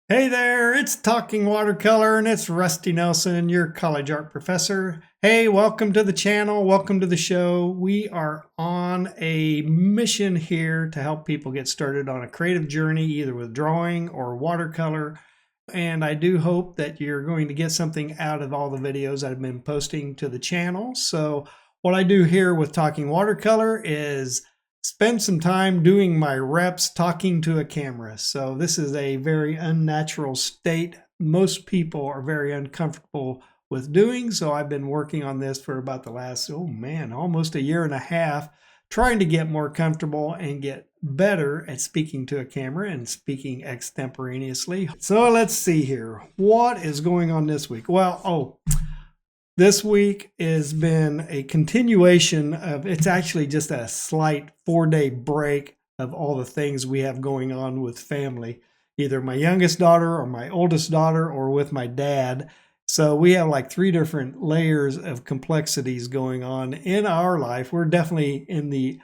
Hey there, it's Talking Watercolor and it's Rusty Nelson, your college art professor. Hey, welcome to the channel, welcome to the show. We are on a mission here to help people get started on a creative journey, either with drawing or watercolor. And I do hope that you're going to get something out of all the videos I've been posting to the channel. So what I do here with Talking Watercolor is spend some time doing my reps talking to a camera. So this is a very unnatural state most people are very uncomfortable with doing. So I've been working on this for about the last, almost a year and a half, trying to get more comfortable and get better at speaking to a camera and speaking extemporaneously. So let's see here. What is going on this week? This week has been a continuation of, it's actually just a slight 4-day break of all the things we have going on with family, either my youngest daughter or my oldest daughter or with my dad. So we have like 3 different layers of complexities going on in our life. We're definitely in the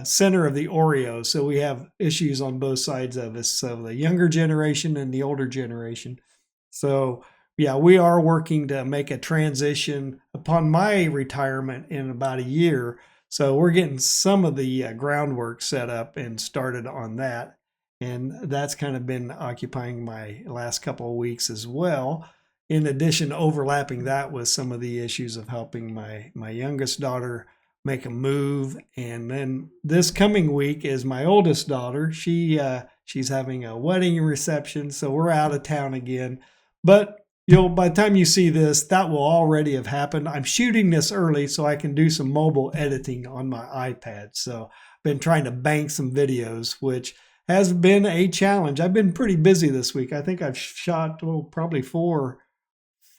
center of the Oreo. So we have issues on both sides of us. So the younger generation and the older generation. So yeah, we are working to make a transition upon my retirement in about a year. So we're getting some of the groundwork set up and started on that. And that's kind of been occupying my last couple of weeks as well. In addition, overlapping that with some of the issues of helping my youngest daughter make a move. And then this coming week is my oldest daughter. She's having a wedding reception, so we're out of town again. But by the time you see this, that will already have happened. I'm shooting this early so I can do some mobile editing on my iPad. So I've been trying to bank some videos, which has been a challenge. I've been pretty busy this week. I think I've shot probably four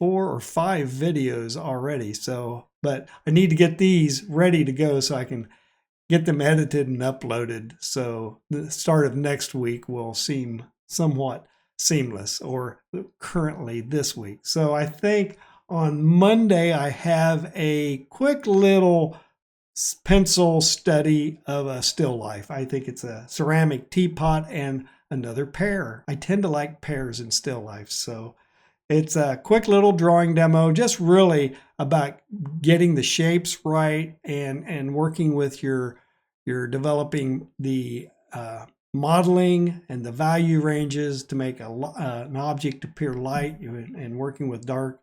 or five videos already. So, but I need to get these ready to go so I can get them edited and uploaded. So the start of next week will seem somewhat seamless, or currently this week. So I think on Monday I have a quick little pencil study of a still life. I think it's a ceramic teapot and another pear. I tend to like pears in still life. So it's a quick little drawing demo, just really about getting the shapes right and working with your developing the modeling and the value ranges to make an object appear light, and working with dark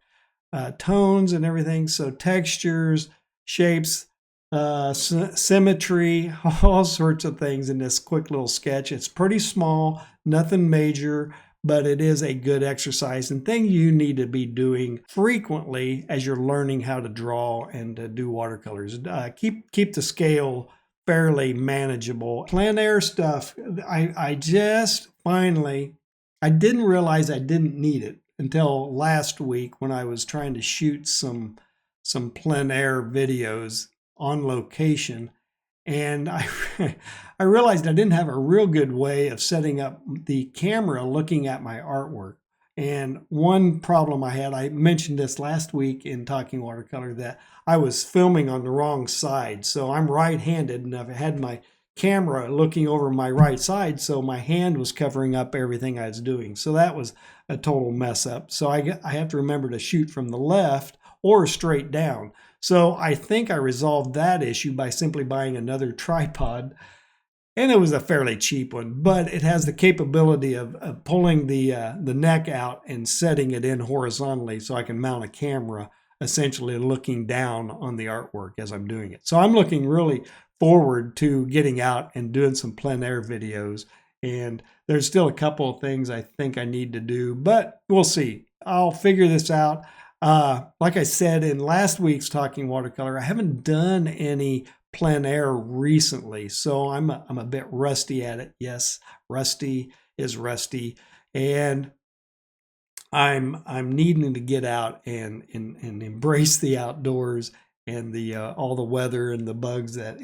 tones and everything. So textures, shapes, symmetry, all sorts of things in this quick little sketch. It's pretty small, nothing major, but it is a good exercise and thing you need to be doing frequently as you're learning how to draw and to do watercolors. Keep the scale fairly manageable. Plein air stuff, I just finally, I didn't realize I didn't need it until last week when I was trying to shoot some plein air videos on location. And I realized I didn't have a real good way of setting up the camera looking at my artwork. And one problem I had, I mentioned this last week in Talking Watercolor, that I was filming on the wrong side. So I'm right-handed and I've had my camera looking over my right side, so my hand was covering up everything I was doing. So that was a total mess up. So I have to remember to shoot from the left or straight down. So I think I resolved that issue by simply buying another tripod. And it was a fairly cheap one, but it has the capability of pulling the neck out and setting it in horizontally so I can mount a camera essentially looking down on the artwork as I'm doing it. So I'm looking really forward to getting out and doing some plein air videos. And there's still a couple of things I think I need to do, but we'll see. I'll figure this out. Like I said in last week's Talking Watercolor, I haven't done any plein air recently, so I'm a bit rusty at it. Yes, rusty is rusty, and I'm needing to get out and embrace the outdoors and the all the weather and the bugs that